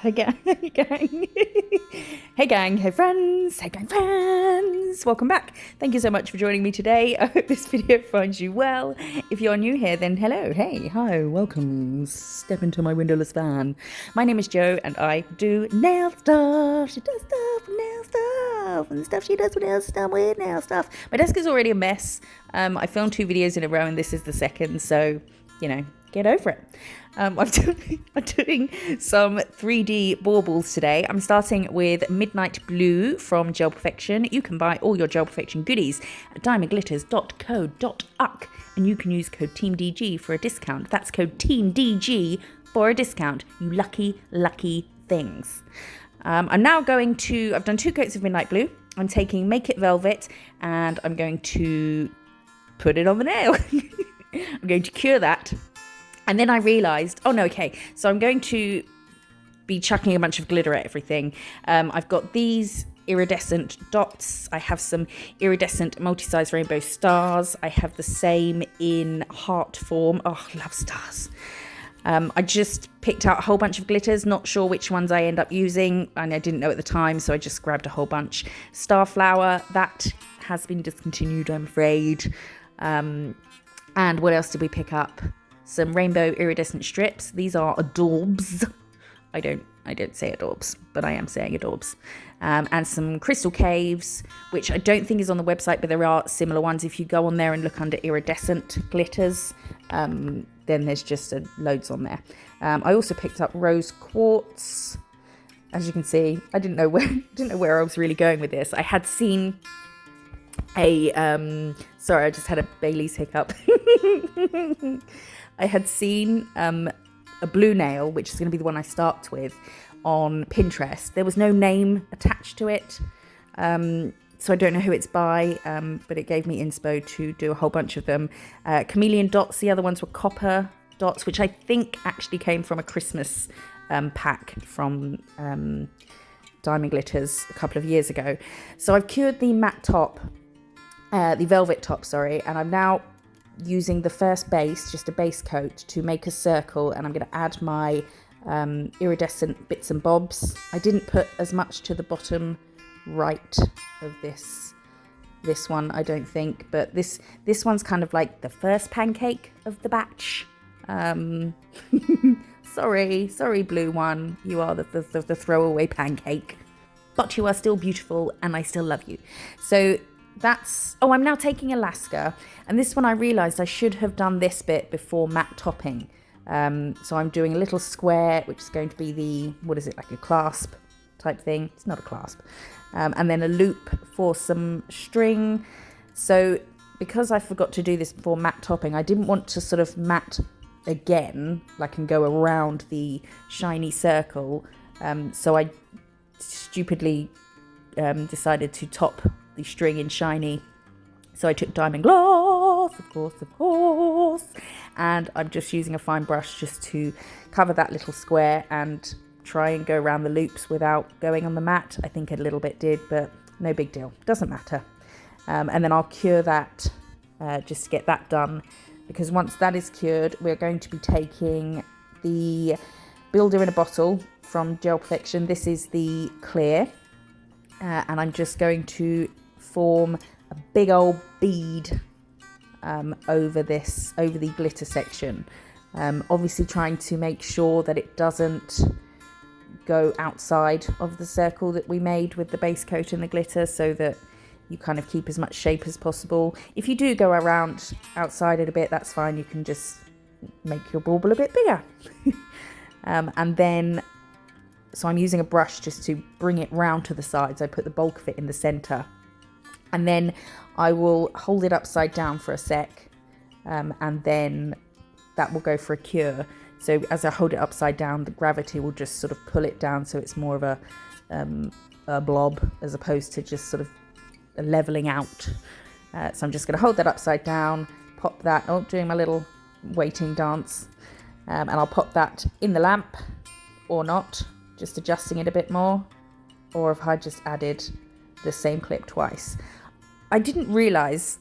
Hey gang, hey gang, hey gang, hey friends, hey gang friends, welcome back. Thank you so much for joining me today. I hope this video finds you well. If you're new here, then hello, hey, hi, welcome, step into my windowless van. My name is Jo and I do nail stuff. She does stuff with nail stuff, and the stuff she does with nail stuff with nail stuff. My desk is already a mess. I filmed 2 videos in a row and this is the second, so, you know, get over it. I'm doing some 3D baubles today. I'm starting with Midnight Blue from Gel Perfection. You can buy all your Gel Perfection goodies at diamondglitters.co.uk and you can use code TEAMDG for a discount. That's code TEAMDG for a discount. You lucky, lucky things. I'm now going to, I've done 2 coats of Midnight Blue. I'm taking Make It Velvet and I'm going to put it on the nail. I'm going to cure that. And then I realised, oh no, okay, so I'm going to be chucking a bunch of glitter at everything. I've got these iridescent dots. I have some iridescent multi-size rainbow stars. I have the same in heart form. Oh, I love stars. I just picked out a whole bunch of glitters, not sure which ones I end up using, and I didn't know at the time, so I just grabbed a whole bunch. Starflower, that has been discontinued, I'm afraid. And what else did we pick up? Some rainbow iridescent strips. These are adorbs. I don't say adorbs, but I am saying adorbs. And some crystal caves, which I don't think is on the website, but there are similar ones. If you go on there and look under iridescent glitters, then there's just loads on there. I also picked up rose quartz. As you can see, I didn't know where I was really going with this. I had seen a sorry, I just had a Bailey's hiccup. I had seen a blue nail, which is going to be the one I start with, on Pinterest. There was no name attached to it, so I don't know who it's by, but it gave me inspo to do a whole bunch of them. Chameleon dots, the other ones were copper dots, which I think actually came from a Christmas pack from Diamond Glitters a couple of years ago. So I've cured the matte top, the velvet top, sorry, and I'm now using the first base, just a base coat, to make a circle, and I'm going to add my iridescent bits and bobs. I didn't put as much to the bottom right of this one, I don't think, but this one's kind of like the first pancake of the batch. sorry blue one, you are the throwaway pancake, but you are still beautiful and I still love you. So that's, oh, I'm now taking Alaska, and this one I realised I should have done this bit before matte topping. So I'm doing a little square, which is going to be the, what is it, like a clasp type thing? It's not a clasp. And then a loop for some string. So because I forgot to do this before matte topping, I didn't want to sort of matte again, like, and go around the shiny circle. So I stupidly decided to top the string in shiny. So I took diamond gloss, of course, and I'm just using a fine brush just to cover that little square and try and go around the loops without going on the mat. I think a little bit did, but no big deal, doesn't matter. And then I'll cure that just to get that done, because once that is cured, we're going to be taking the builder in a bottle from Gel Perfection. This is the clear, and I'm just going to form a big old bead over the glitter section, obviously trying to make sure that it doesn't go outside of the circle that we made with the base coat and the glitter, so that you kind of keep as much shape as possible. If you do go around outside it a bit, that's fine, you can just make your bauble a bit bigger. And then, so I'm using a brush just to bring it round to the sides. I put the bulk of it in the center, and then I will hold it upside down for a sec, and then that will go for a cure. So as I hold it upside down, the gravity will just sort of pull it down, so it's more of a blob as opposed to just sort of leveling out. So I'm just going to hold that upside down, pop that, oh, doing my little waiting dance, and I'll pop that in the lamp, or not, just adjusting it a bit more, or if I just added the same clip twice. I didn't realise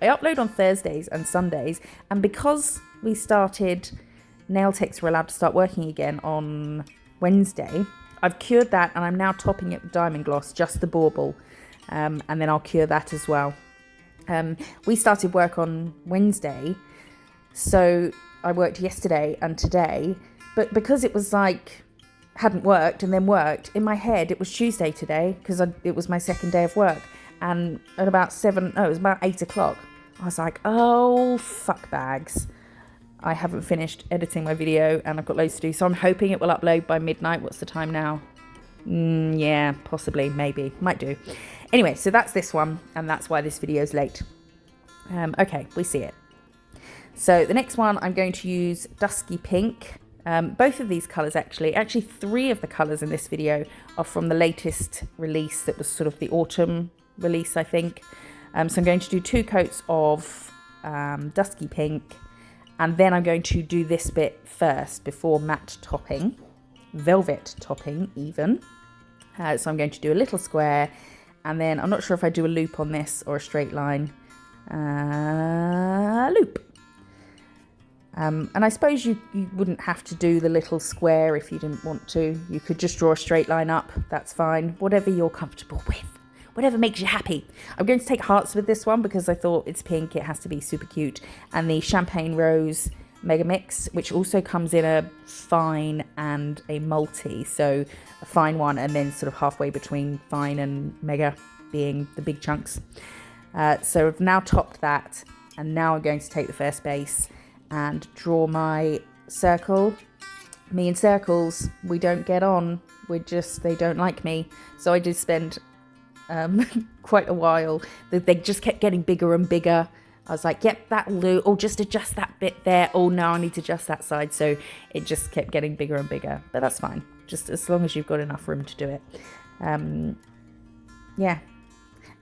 I upload on Thursdays and Sundays, and because we started, nail techs were allowed to start working again on Wednesday. I've cured that and I'm now topping it with diamond gloss, just the bauble. And then I'll cure that as well. We started work on Wednesday, so I worked yesterday and today, but because it was like hadn't worked and then worked, in my head it was Tuesday today because it was my second day of work, and at about it was about 8 o'clock, I was like, oh fuck bags, I haven't finished editing my video and I've got loads to do, so I'm hoping it will upload by midnight. What's the time now? Yeah, possibly, maybe, might do. Anyway, so that's this one, and that's why this video is late. Okay, we see it. So the next one, I'm going to use Dusky Pink. Both of these colours actually 3 of the colours in this video are from the latest release that was sort of the autumn release, I think. So I'm going to do 2 coats of Dusky Pink, and then I'm going to do this bit first before matte topping, velvet topping even. So I'm going to do a little square, and then I'm not sure if I do a loop on this or a straight line. Loop. And I suppose you wouldn't have to do the little square if you didn't want to. You could just draw a straight line up. That's fine. Whatever you're comfortable with. Whatever makes you happy. I'm going to take hearts with this one because I thought it's pink. It has to be super cute. And the Champagne Rose Mega Mix, which also comes in a fine and a multi. So a fine one and then sort of halfway between fine and mega being the big chunks. So I've now topped that, and now I'm going to take the first base and draw my circle. Me and circles, we don't get on. They don't like me. So I did spend quite a while. They just kept getting bigger and bigger. I was like, yep, that'll do. Or just adjust that bit there. Oh, no, I need to adjust that side. So it just kept getting bigger and bigger. But that's fine. Just as long as you've got enough room to do it. Yeah.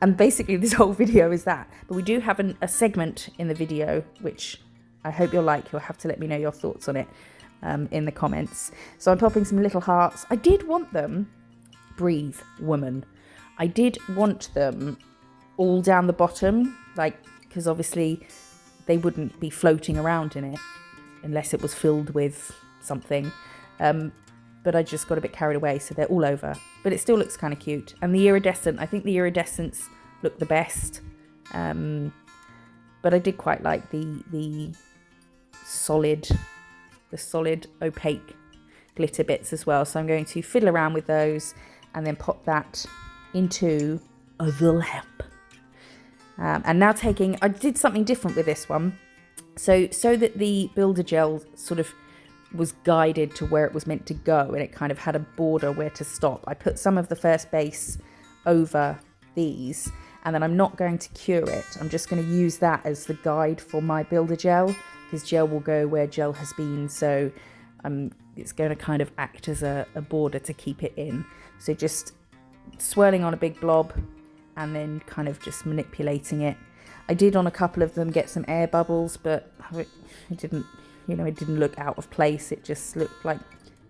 And basically this whole video is that. But we do have a segment in the video, which I hope you'll like. You'll have to let me know your thoughts on it in the comments. So I'm popping some little hearts. I did want them, breathe, woman. I did want them all down the bottom, like, because obviously they wouldn't be floating around in it unless it was filled with something. But I just got a bit carried away, so they're all over. But it still looks kind of cute. And the iridescent, I think the iridescents look the best. But I did quite like the solid opaque glitter bits as well. So I'm going to fiddle around with those and then pop that into the lamp. And now I did something different with this one. So that the builder gel sort of was guided to where it was meant to go, and it kind of had a border where to stop. I put some of the first base over these, and then I'm not going to cure it. I'm just going to use that as the guide for my builder gel, because gel will go where gel has been. So it's going to kind of act as a border to keep it in. So just swirling on a big blob and then kind of just manipulating it. I did on a couple of them get some air bubbles, but it didn't look out of place. It just looked like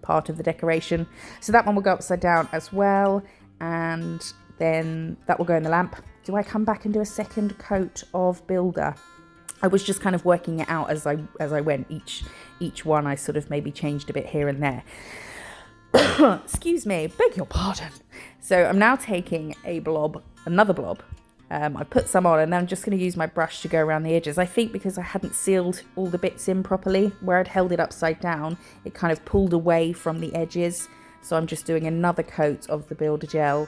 part of the decoration. So that one will go upside down as well, and then that will go in the lamp. Do I come back and do a second coat of builder? I was just kind of working it out as I went. Each one I sort of maybe changed a bit here and there. Excuse me, beg your pardon. So I'm now taking another blob. I put some on, and then I'm just going to use my brush to go around the edges. I think because I hadn't sealed all the bits in properly, where I'd held it upside down, it kind of pulled away from the edges. So I'm just doing another coat of the builder gel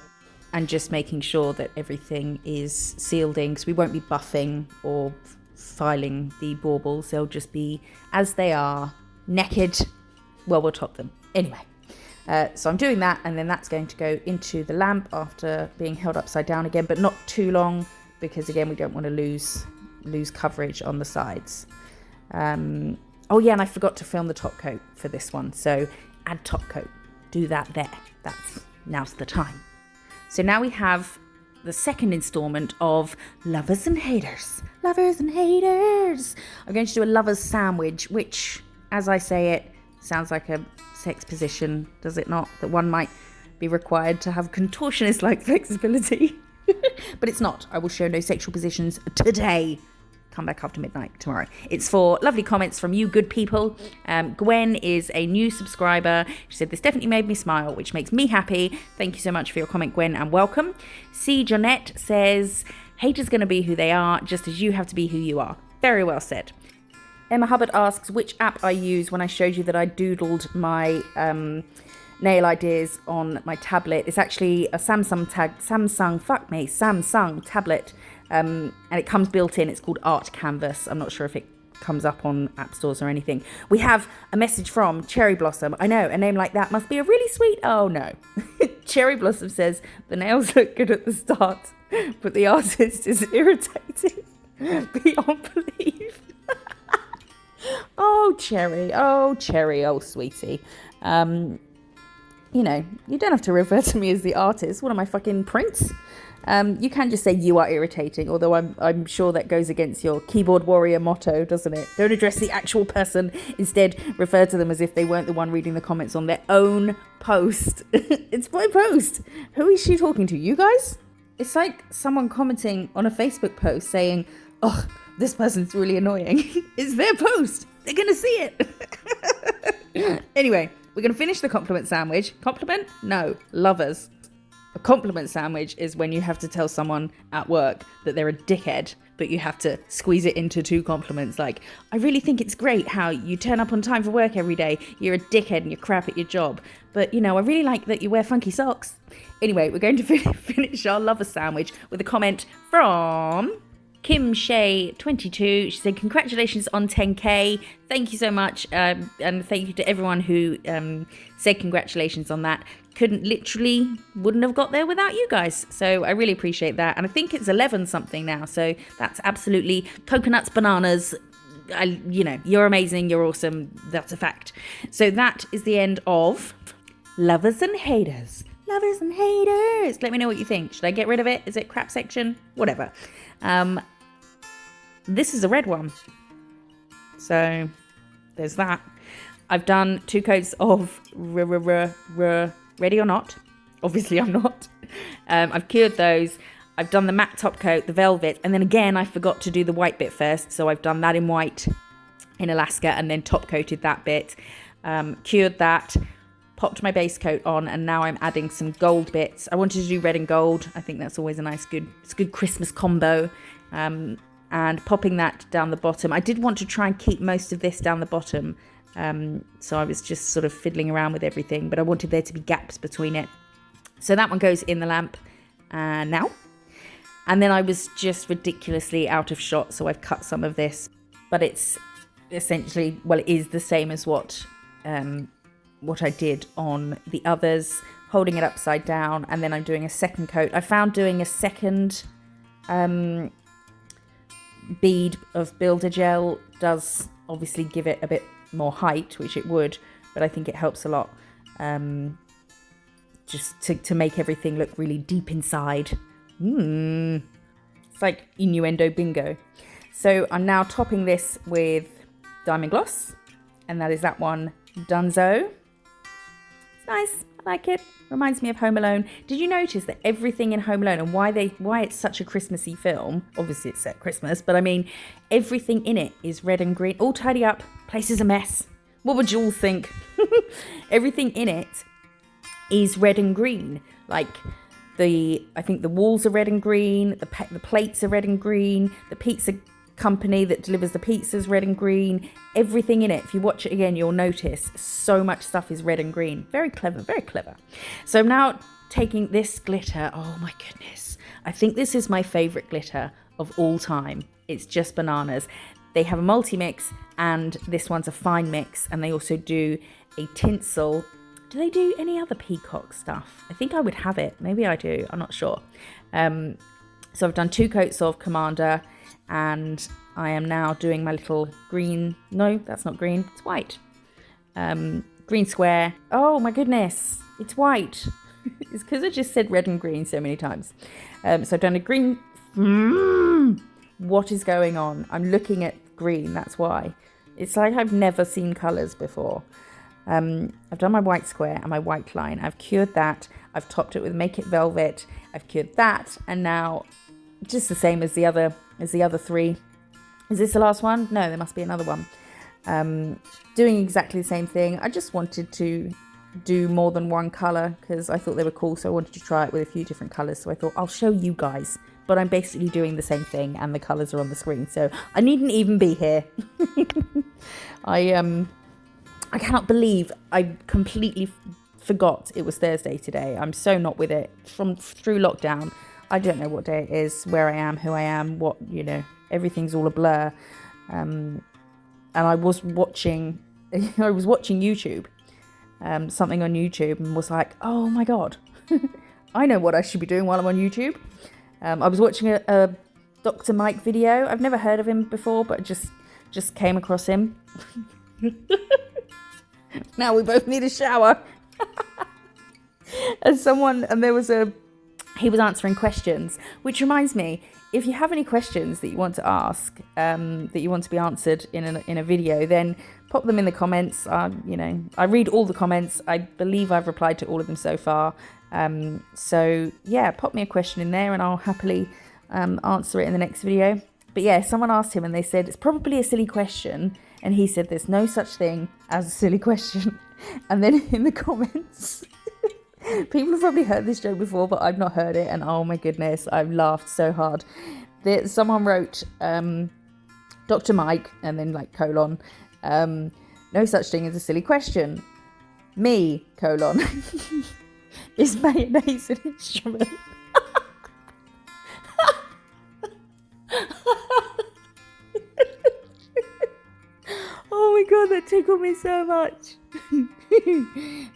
and just making sure that everything is sealed in, because we won't be buffing or filing the baubles. They'll just be as they are, naked. Well, we'll top them. Anyway. So I'm doing that, and then that's going to go into the lamp after being held upside down again, but not too long, because again we don't want to lose coverage on the sides. Oh yeah, and I forgot to film the top coat for this one, so add top coat, do that there. Now's the time. So now we have the second installment of Lovers and Haters. Lovers and Haters. I'm going to do a lover's sandwich, which, as I say it, sounds like a sex position, does it not? That one might be required to have contortionist-like flexibility. But it's not. I will show no sexual positions today. come back after midnight tomorrow. It's for lovely comments from you good people. Gwen is a new subscriber. She said, this definitely made me smile, which makes me happy. Thank you so much for your comment, Gwen, and welcome. C. Jonette says, haters going to be who they are, just as you have to be who you are. Very well said. Emma Hubbard asks which app I use when I showed you that I doodled my nail ideas on my tablet. It's actually a Samsung tablet, and it comes built in. It's called Art Canvas. I'm not sure if it comes up on app stores or anything. We have a message from Cherry Blossom. I know, a name like that must be a really sweet... Oh no. Cherry Blossom says, the nails look good at the start, but the artist is irritating beyond belief. Oh, Cherry, oh, sweetie. You know, you don't have to refer to me as the artist. What am I, fucking Prince? You can just say you are irritating, although I'm sure that goes against your keyboard warrior motto, doesn't it? Don't address the actual person. Instead, refer to them as if they weren't the one reading the comments on their own post. It's my post. Who is she talking to? You guys? It's like someone commenting on a Facebook post saying, oh, this person's really annoying. It's their post. They're going to see it. Anyway, we're going to finish the compliment sandwich. Compliment? No. Lovers. A compliment sandwich is when you have to tell someone at work that they're a dickhead, but you have to squeeze it into 2 compliments. Like, I really think it's great how you turn up on time for work every day. You're a dickhead and you're crap at your job. But, you know, I really like that you wear funky socks. Anyway, we're going to finish our lover sandwich with a comment from... Kim Shay 22. She said, congratulations on 10k. Thank you so much, and thank you to everyone who said congratulations on that. Wouldn't have got there without you guys, so I really appreciate that. And I think it's 11 something now, so that's absolutely coconuts, bananas. You know, you're amazing, you're awesome, that's a fact. So that is the end of Lovers and Haters. Lovers and haters. Let me know what you think. Should I get rid of it? Is it crap section? Whatever. This is a red one. So there's that. I've done 2 coats of Ready or Not. Obviously I'm not. I've cured those. I've done the matte top coat, the velvet, and then again I forgot to do the white bit first. So I've done that in white in Alaska and then top coated that bit. Cured that. Popped my base coat on, and now I'm adding some gold bits. I wanted to do red and gold. I think that's always a nice, good Christmas combo. And popping that down the bottom. I did want to try and keep most of this down the bottom. So I was just sort of fiddling around with everything, but I wanted there to be gaps between it. So that one goes in the lamp now. And then I was just ridiculously out of shot, so I've cut some of this. But it's essentially, well, it is the same as what I did on the others, holding it upside down, and then I'm doing a second coat. I found doing a second bead of builder gel does obviously give it a bit more height, which it would, but I think it helps a lot just to make everything look really deep inside. It's like innuendo bingo. So I'm now topping this with Diamond Gloss, and that is that one, Dunzo. It's nice. I like it. Reminds me of Home Alone. Did you notice that everything in Home Alone, and why it's such a Christmassy film, obviously it's set Christmas, but I mean, everything in it is red and green, all tidy up, place is a mess. What would you all think? Everything in it is red and green. Like, I think the walls are red and green, the plates are red and green, the pizza company that delivers the pizzas red and green. Everything in it, if you watch it again, you'll notice so much stuff is red and green. Very clever, very clever. So I'm now taking this glitter. Oh my goodness, I think this is my favorite glitter of all time. It's just bananas. They have a multi-mix, and this one's a fine mix, and they also do a tinsel. Do they do any other peacock stuff? I think I would have it. Maybe I do, I'm not sure. So I've done 2 coats of Commander, and I am now doing my little green. No, that's not green. It's white. Green square. Oh my goodness. It's white. It's because I just said red and green so many times. So I've done a green. What is going on? I'm looking at green. That's why. It's like I've never seen colours before. I've done my white square and my white line. I've cured that. I've topped it with Make It Velvet. I've cured that. And now, just the same as the other 3, Is this the last one? No, there must be another one. Doing exactly the same thing. I just wanted to do more than one colour because I thought they were cool, so I wanted to try it with a few different colours. So I thought I'll show you guys, but I'm basically doing the same thing and the colours are on the screen, so I needn't even be here. I cannot believe I completely forgot it was Thursday today. I'm so not with it through lockdown. I don't know what day it is, where I am, who I am, what, you know, everything's all a blur. And I was watching YouTube, something on YouTube, and was like, oh my God, I know what I should be doing while I'm on YouTube. I was watching a Dr. Mike video. I've never heard of him before, but just came across him. Now we both need a shower. He was answering questions, which reminds me, if you have any questions that you want to ask, that you want to be answered in a video, then pop them in the comments. You know, I read all the comments. I believe I've replied to all of them so far. So yeah, pop me a question in there and I'll happily answer it in the next video. But yeah, someone asked him and they said, it's probably a silly question. And he said, there's no such thing as a silly question. And then in the comments, people have probably heard this joke before, but I've not heard it. And oh my goodness, I've laughed so hard. Someone wrote, Dr. Mike, and then like colon, no such thing as a silly question. Me, colon, is mayonnaise an instrument? Oh my God, that tickled me so much.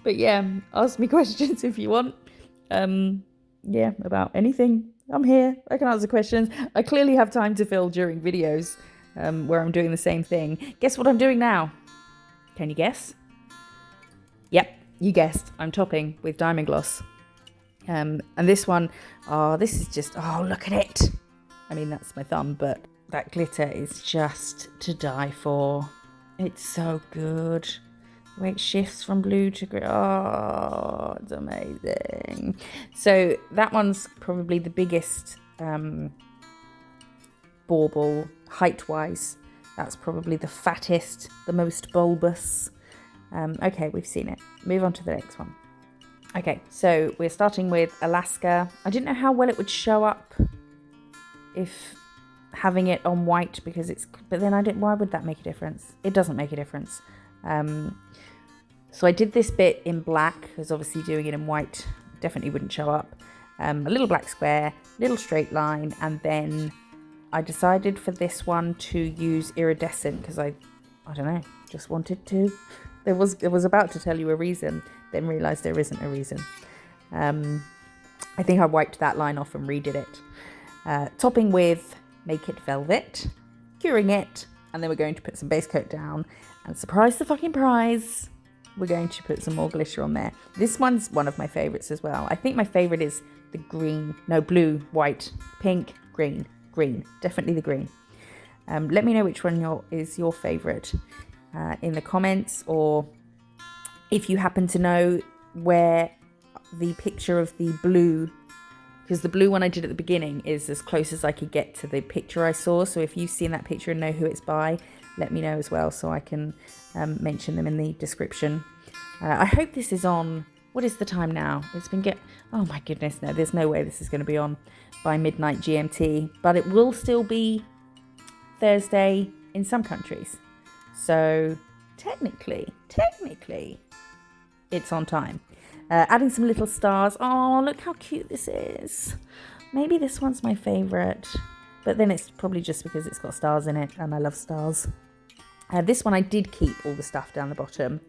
But yeah, ask me questions if you want. Yeah, about anything. I'm here. I can answer questions. I clearly have time to fill during videos where I'm doing the same thing. Guess what I'm doing now? Can you guess? Yep, you guessed. I'm topping with diamond gloss. And this one, oh, this is just, oh, look at it. I mean, that's my thumb, but that glitter is just to die for. It's so good. The way it shifts from blue to green. Oh, it's amazing. So that one's probably the biggest bauble height-wise. That's probably the fattest, the most bulbous. Okay, we've seen it. Move on to the next one. Okay, so we're starting with Alaska. I didn't know how well it would show up if having it on white, because it's, but then why would that make a difference? It doesn't make a difference. So I did this bit in black, because obviously doing it in white definitely wouldn't show up. A little black square, little straight line, and then I decided for this one to use iridescent because I don't know, just wanted to. I was about to tell you a reason, then realised there isn't a reason. I think I wiped that line off and redid it. Topping with Make It Velvet, curing it, and then we're going to put some base coat down, and surprise the fucking prize, we're going to put some more glitter on there. This one's one of my favourites as well. I think my favourite is the green, no, blue, white, pink, green, definitely the green. Let me know which one is your favourite in the comments, or if you happen to know where the picture of the blue, because the blue one I did at the beginning is as close as I could get to the picture I saw. So if you've seen that picture and know who it's by, let me know as well so I can mention them in the description. I hope this is on, what is the time now? It's been oh my goodness, no, there's no way this is going to be on by midnight GMT, but it will still be Thursday in some countries. So technically, it's on time. Adding some little stars. Oh, look how cute this is. Maybe this one's my favourite, but then it's probably just because it's got stars in it and I love stars. This one I did keep all the stuff down the bottom,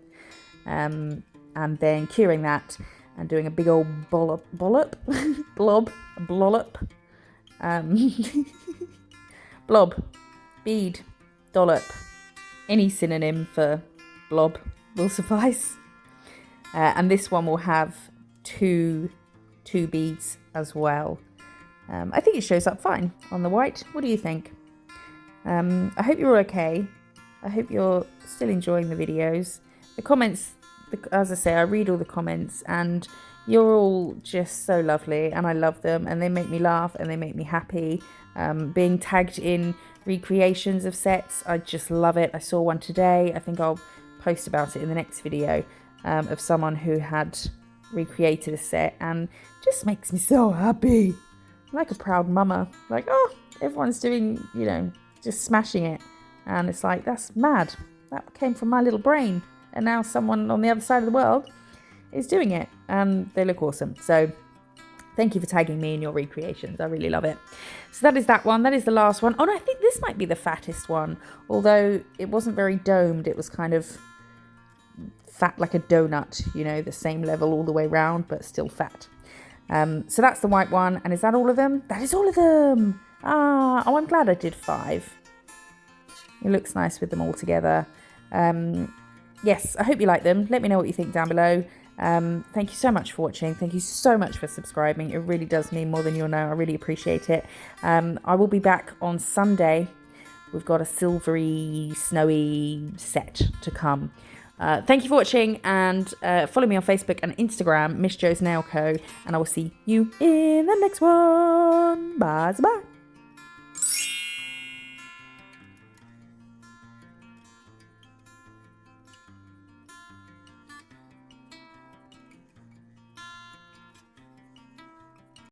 and then curing that and doing a big old blob, bead, dollop. Any synonym for blob will suffice. And this one will have two beads as well. I think it shows up fine on the white. What do you think? I hope you're all okay. I hope you're still enjoying the videos. The comments, as I say, I read all the comments and you're all just so lovely and I love them and they make me laugh and they make me happy. Being tagged in recreations of sets. I just love it. I saw one today. I think I'll post about it in the next video, of someone who had recreated a set, and just makes me so happy. I'm like a proud mama. Like, oh, everyone's doing, you know, just smashing it. And it's like, that's mad. That came from my little brain. And now someone on the other side of the world is doing it. And they look awesome. So thank you for tagging me in your recreations. I really love it. So that is that one. That is the last one. Oh, no, I think this might be the fattest one. Although it wasn't very domed. It was kind of fat like a donut, you know, the same level all the way round, but still fat. So that's the white one. And is that all of them? That is all of them. Oh, I'm glad I did 5. It looks nice with them all together. Yes, I hope you like them. Let me know what you think down below. Thank you so much for watching. Thank you so much for subscribing. It really does mean more than you'll know. I really appreciate it. I will be back on Sunday. We've got a silvery, snowy set to come. Thank you for watching, and follow me on Facebook and Instagram, MISSJO's Nail Co. And I will see you in the next one. Bye bye.